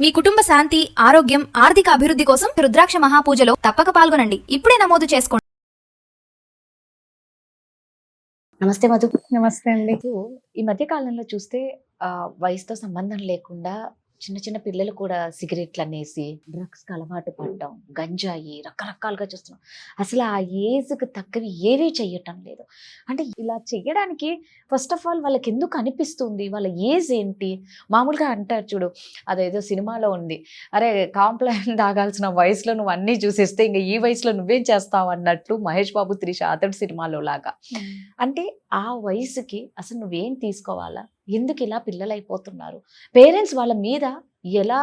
మీ కుటుంబ శాంతి, ఆరోగ్యం, ఆర్థిక అభివృద్ధి కోసం రుద్రాక్ష మహాపూజలో తప్పక పాల్గొనండి. ఇప్పుడే నమోదు చేసుకోండి. నమస్తే మధు. నమస్తే అండి. ఈ మధ్య కాలంలో చూస్తే వయసుతో సంబంధం లేకుండా చిన్న చిన్న పిల్లలు కూడా సిగరెట్లు అనేసి డ్రగ్స్కి అలవాటు పడడం, గంజాయి రకరకాలుగా చూస్తున్నాం. అసలు ఆ ఏజ్కి తగ్గవి ఏవీ చెయ్యటం లేదు. అంటే ఇలా చెయ్యడానికి ఫస్ట్ ఆఫ్ ఆల్ వాళ్ళకి ఎందుకు అనిపిస్తుంది? వాళ్ళ ఏజ్ ఏంటి? మామూలుగా అంటారు చూడు, అదేదో సినిమాలో ఉంది, అరే కాంప్లైంట్ తాగాల్సిన వయసులో నువ్వు అన్నీ చూసేస్తే ఇంకా ఈ వయసులో నువ్వేం చేస్తావు అన్నట్లు మహేష్ బాబు త్రిష అతడి సినిమాలో లాగా. అంటే ఆ వయసుకి అసలు నువ్వేం తీసుకోవాలా? ఎందుకు ఇలా పిల్లలు అయిపోతున్నారు? పేరెంట్స్ వాళ్ళ మీద ఎలా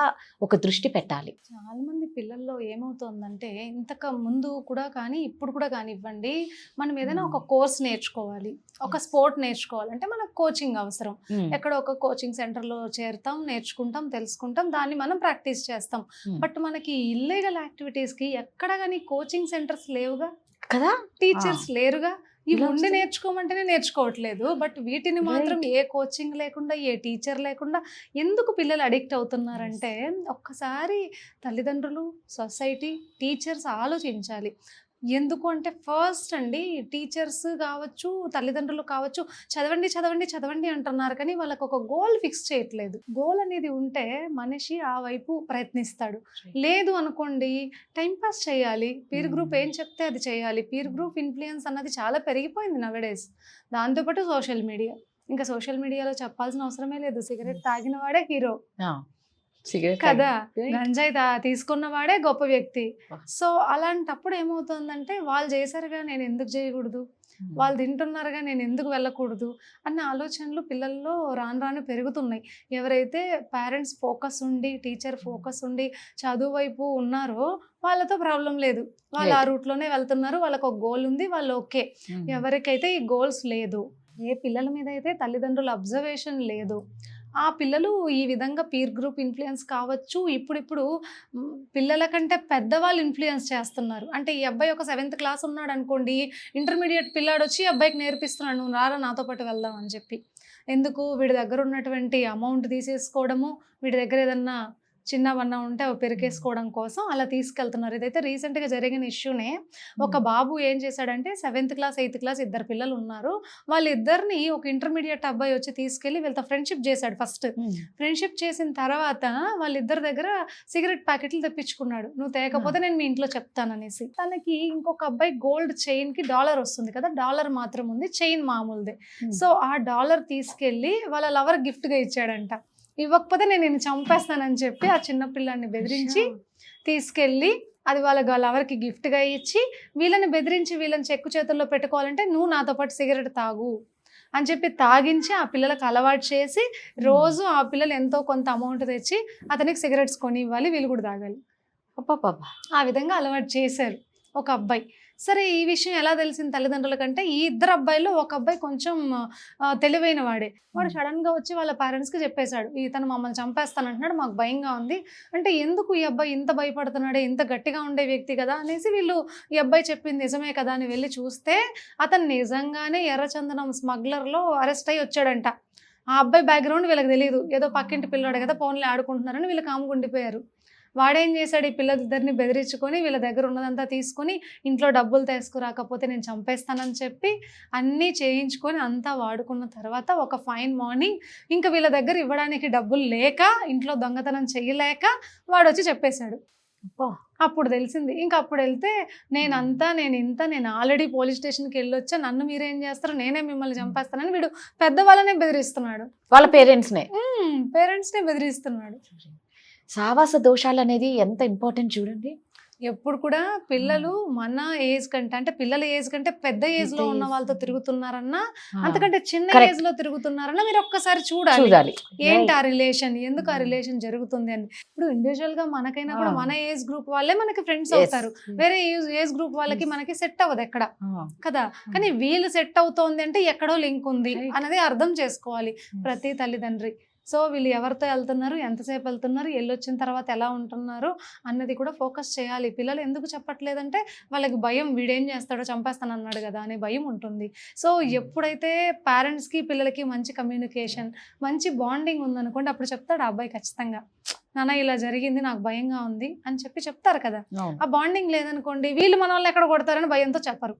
ఒక దృష్టి పెట్టాలి? చాలా మంది పిల్లల్లో ఏమవుతుందంటే ఇంతకు ముందు కూడా కానీ ఇప్పుడు కూడా కానివ్వండి, మనం ఏదైనా ఒక కోర్స్ నేర్చుకోవాలి, ఒక స్పోర్ట్ నేర్చుకోవాలంటే మనకు కోచింగ్ అవసరం. ఎక్కడ ఒక కోచింగ్ సెంటర్లో చేరుతాం, నేర్చుకుంటాం, తెలుసుకుంటాం, దాన్ని మనం ప్రాక్టీస్ చేస్తాం. బట్ మనకి ఇల్లీగల్ యాక్టివిటీస్కి ఎక్కడ కానీ కోచింగ్ సెంటర్స్ లేవుగా కదా, టీచర్స్ లేరుగా. ఇవి ఉండి నేర్చుకోమంటేనే నేర్చుకోవట్లేదు. బట్ వీటిని మాత్రం ఏ కోచింగ్ లేకుండా, ఏ టీచర్ లేకుండా ఎందుకు పిల్లలు అడిక్ట్ అవుతున్నారంటే, ఒక్కసారి తల్లిదండ్రులు, సొసైటీ, టీచర్స్ ఆలోచించాలి. ఎందుకు అంటే ఫస్ట్ అండి, టీచర్స్ కావచ్చు, తల్లిదండ్రులు కావచ్చు, చదవండి చదవండి చదవండి అంటున్నారు, కానీ వాళ్ళకు ఒక గోల్ ఫిక్స్ చేయట్లేదు. గోల్ అనేది ఉంటే మనిషి ఆ వైపు ప్రయత్నిస్తాడు. లేదు అనుకోండి, టైంపాస్ చేయాలి, పీర్ గ్రూప్ ఏం చెప్తే అది చేయాలి. పీర్ గ్రూప్ ఇన్ఫ్లుయెన్స్ అన్నది చాలా పెరిగిపోయింది నవడేస్. దాంతోపాటు సోషల్ మీడియా, ఇంకా సోషల్ మీడియాలో చెప్పాల్సిన అవసరమే లేదు. సిగరెట్ తాగిన వాడే హీరో కదా, గంజాయి తీసుకున్న వాడే గొప్ప వ్యక్తి. సో అలాంటప్పుడు ఏమవుతుందంటే, వాళ్ళు చేశారుగా నేను ఎందుకు చేయకూడదు, వాళ్ళు తింటున్నారుగా నేను ఎందుకు వెళ్ళకూడదు అన్న ఆలోచనలు పిల్లల్లో రాను రాను పెరుగుతున్నాయి. ఎవరైతే పేరెంట్స్ ఫోకస్ ఉండి, టీచర్ ఫోకస్ ఉండి చదువు వైపు ఉన్నారో వాళ్ళతో ప్రాబ్లం లేదు, వాళ్ళు ఆ రూట్లోనే వెళ్తున్నారు, వాళ్ళకు ఒక గోల్ ఉంది, వాళ్ళు ఓకే. ఎవరికైతే ఈ గోల్స్ లేదు, ఏ పిల్లల మీద అయితే తల్లిదండ్రుల అబ్జర్వేషన్ లేదు, ఆ పిల్లలు ఈ విధంగా పీర్ గ్రూప్ ఇన్ఫ్లుయెన్స్ కావచ్చు. ఇప్పుడు పిల్లల కంటే పెద్దవాళ్ళు ఇన్ఫ్లుయెన్స్ చేస్తున్నారు. అంటే ఈ అబ్బాయి ఒక 7th క్లాస్ ఉన్నాడు అనుకోండి, ఇంటర్మీడియట్ పిల్లాడు వచ్చి అబ్బాయికి నేర్పిస్తున్నాడు, నువ్వు రారా నాతో పాటు వెళ్దాం అని చెప్పి. ఎందుకు? వీడి దగ్గర ఉన్నటువంటి అమౌంట్ తీసేసుకోవడము, వీడి దగ్గర ఏదన్నా చిన్నవన్నా ఉంటే అవి పెరికేసుకోవడం కోసం అలా తీసుకెళ్తున్నారు. ఇదైతే రీసెంట్గా జరిగిన ఇష్యూనే. ఒక బాబు ఏం చేశాడంటే, 7th క్లాస్ 8th క్లాస్ 2 పిల్లలు ఉన్నారు, వాళ్ళిద్దరిని ఒక ఇంటర్మీడియట్ అబ్బాయి వచ్చి తీసుకెళ్ళి వీళ్ళతో ఫ్రెండ్షిప్ చేశాడు. ఫస్ట్ ఫ్రెండ్షిప్ చేసిన తర్వాత వాళ్ళిద్దరి దగ్గర సిగరెట్ ప్యాకెట్లు తెప్పించుకున్నాడు. నువ్వు తేకపోతే నేను మీ ఇంట్లో చెప్తాననేసి. తనకి ఇంకొక అబ్బాయి గోల్డ్ చైన్కి $1 వస్తుంది కదా, $1 మాత్రం ఉంది, చైన్ మామూలుదే. సో ఆ $1 తీసుకెళ్ళి వాళ్ళ లవర్ గిఫ్ట్గా ఇచ్చాడంట. ఇవ్వకపోతే నేను నిన్ను చంపేస్తానని చెప్పి ఆ చిన్న పిల్లాన్ని బెదిరించి తీసుకెళ్ళి అది వాళ్ళ లవర్కి గిఫ్ట్గా ఇచ్చి, వీళ్ళని బెదిరించి వీళ్ళని చెక్కు చేతుల్లో పెట్టుకోవాలంటే నువ్వు నాతో పాటు సిగరెట్ తాగు అని చెప్పి తాగించి ఆ పిల్లలకు అలవాటు చేసి, రోజు ఆ పిల్లలు ఎంతో కొంత అమౌంట్ తెచ్చి అతనికి సిగరెట్స్ కొని ఇవ్వాలి, వీళ్ళు కూడా తాగాలి. ఆ విధంగా అలవాటు చేశారు ఒక అబ్బాయి. సరే, ఈ విషయం ఎలా తెలిసింది తల్లిదండ్రుల కంటే, ఈ 2 అబ్బాయిల్లో ఒక అబ్బాయి కొంచెం తెలివైన వాడే. వాడు సడన్గా వచ్చి వాళ్ళ పేరెంట్స్కి చెప్పేశాడు, ఇతను మమ్మల్ని చంపేస్తానంటున్నాడు, మాకు భయంగా ఉంది. అంటే ఎందుకు ఈ అబ్బాయి ఇంత భయపడుతున్నాడే, ఇంత గట్టిగా ఉండే వ్యక్తి కదా అనేసి వీళ్ళు ఈ అబ్బాయి చెప్పింది నిజమే కదా అని వెళ్ళి చూస్తే, అతను నిజంగానే ఎర్రచందనం స్మగ్లర్లో అరెస్ట్ అయ్యి వచ్చాడంట. ఆ అబ్బాయి బ్యాక్గ్రౌండ్ వీళ్ళకి తెలియదు, ఏదో పక్కింటి పిల్లాడు కదా ఫోన్లో ఆడుకుంటున్నారని వీళ్ళు కాముకుండిపోయారు. వాడేం చేశాడు, ఈ పిల్లలిద్దరిని బెదిరించుకొని వీళ్ళ దగ్గర ఉన్నదంతా తీసుకొని ఇంట్లో డబ్బులు తీసుకురాకపోతే నేను చంపేస్తానని చెప్పి అన్నీ చేయించుకొని అంతా వాడుకున్న తర్వాత ఒక ఫైన్ మార్నింగ్ ఇంకా వీళ్ళ దగ్గర ఇవ్వడానికి డబ్బులు లేక, ఇంట్లో దొంగతనం చేయలేక వాడు వచ్చి చెప్పేశాడు. అప్పుడు తెలిసింది. ఇంకా అప్పుడు వెళ్తే నేను ఆల్రెడీ పోలీస్ స్టేషన్కి వెళ్ళొచ్చా, నన్ను మీరేం చేస్తారు, నేనే మిమ్మల్ని చంపేస్తానని వీడు పెద్దవాళ్ళనే బెదిరిస్తున్నాడు, వాళ్ళ పేరెంట్స్నే బెదిరిస్తున్నాడు. సావాస దోషాలు అనేది ఎంత ఇంపార్టెంట్ చూడండి. ఎప్పుడు కూడా పిల్లలు మన ఏజ్ కంటే, అంటే పిల్లల ఏజ్ కంటే పెద్ద ఏజ్ లో ఉన్న వాళ్ళతో తిరుగుతున్నారన్నా, అంతకంటే చిన్న ఏజ్ లో తిరుగుతున్నారన్నా మీరు ఒక్కసారి చూడాలి ఏంటి ఆ రిలేషన్, ఎందుకు ఆ రిలేషన్ జరుగుతుంది అని. ఇప్పుడు ఇండివిజువల్ గా మనకైనా కూడా మన ఏజ్ గ్రూప్ వాళ్ళే మనకి ఫ్రెండ్స్ అవుతారు, వేరే ఏజ్ గ్రూప్ వాళ్ళకి మనకి సెట్ అవ్వదు ఎక్కడ కదా. కానీ వీళ్ళు సెట్ అవుతోంది అంటే ఎక్కడో లింక్ ఉంది అనేది అర్థం చేసుకోవాలి ప్రతి తల్లిదండ్రి. సో వీళ్ళు ఎవరితో వెళ్తున్నారు, ఎంతసేపు వెళ్తున్నారు, వెళ్ళొచ్చిన తర్వాత ఎలా ఉంటున్నారు అన్నది కూడా ఫోకస్ చేయాలి. పిల్లలు ఎందుకు చెప్పట్లేదంటే వాళ్ళకి భయం, వీడేం చేస్తాడో చంపేస్తాను అన్నాడు కదా అనే భయం ఉంటుంది. సో ఎప్పుడైతే పేరెంట్స్కి పిల్లలకి మంచి కమ్యూనికేషన్, మంచి బాండింగ్ ఉందనుకోండి, అప్పుడు చెప్తాడు ఆ అబ్బాయి ఖచ్చితంగా, నాన్న ఇలా జరిగింది, నాకు భయంగా ఉంది అని చెప్పి చెప్తారు కదా. ఆ బాండింగ్ లేదనుకోండి, వీళ్ళు మన వాళ్ళు ఎక్కడ కొడతారని భయంతో చెప్పరు.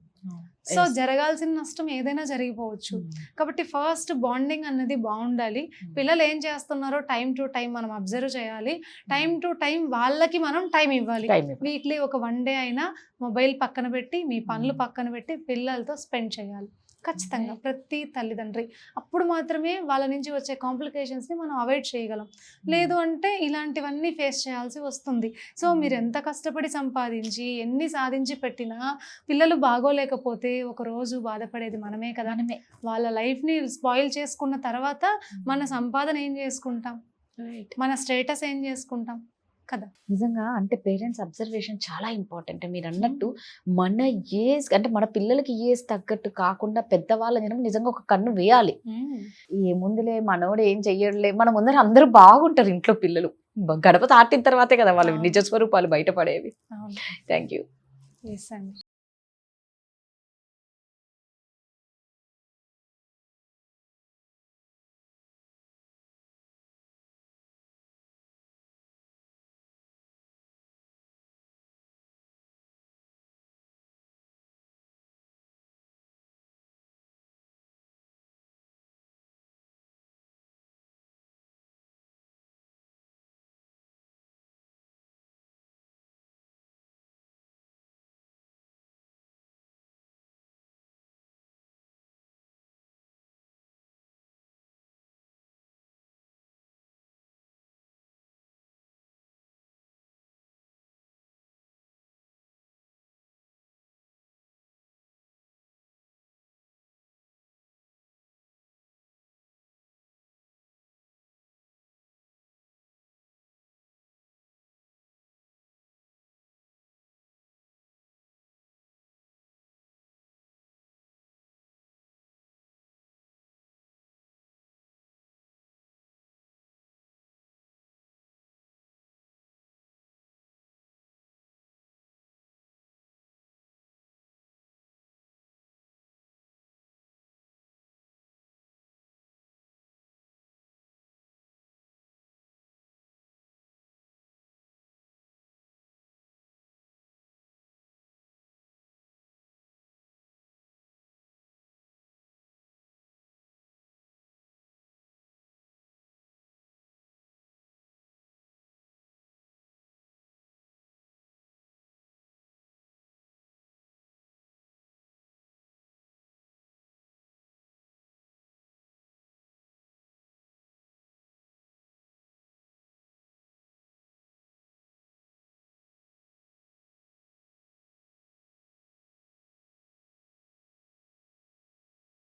సో జరగాల్సిన నష్టం ఏదైనా జరిగిపోవచ్చు. కాబట్టి ఫస్ట్ బాండింగ్ అన్నది బాగుండాలి. పిల్లలు ఏం చేస్తున్నారో టైం టు టైం మనం అబ్జర్వ్ చేయాలి. టైం టు టైం వాళ్ళకి మనం టైం ఇవ్వాలి. వీక్లీ ఒక 1 డే అయినా మొబైల్ పక్కన పెట్టి, మీ పనులు పక్కన పెట్టి పిల్లలతో స్పెండ్ చేయాలి ఖచ్చితంగా ప్రతి తల్లిదండ్రి. అప్పుడు మాత్రమే వాళ్ళ నుంచి వచ్చే కాంప్లికేషన్స్ని మనం అవాయిడ్ చేయగలం. లేదు అంటే ఇలాంటివన్నీ ఫేస్ చేయాల్సి వస్తుంది. సో మీరు ఎంత కష్టపడి సంపాదించి ఎన్ని సాధించి పెట్టినా పిల్లలు బాగోలేకపోతే ఒక రోజు బాధపడేది మనమే కదా. వాళ్ళ లైఫ్ని స్పాయిల్ చేసుకున్న తర్వాత మన సంపాదన ఏం చేసుకుంటాం, మన స్టేటస్ ఏం చేసుకుంటాం కదా. నిజంగా అంటే పేరెంట్స్ అబ్జర్వేషన్ చాలా ఇంపార్టెంట్. మీరు అన్నట్టు మన ఏజ్ అంటే మన పిల్లలకి ఏజ్ తగ్గట్టు కాకుండా పెద్దవాళ్ళ జనం నిజంగా ఒక కన్ను వేయాలి. ఏముందిలే మనోడు ఏం చెయ్యడులే, మన ముందర అందరూ బాగుంటారు ఇంట్లో పిల్లలు. గడప దాటిన తర్వాతే కదా వాళ్ళ నిజ స్వరూపాలు బయటపడేవి. Thank you. ఎస్ అండి.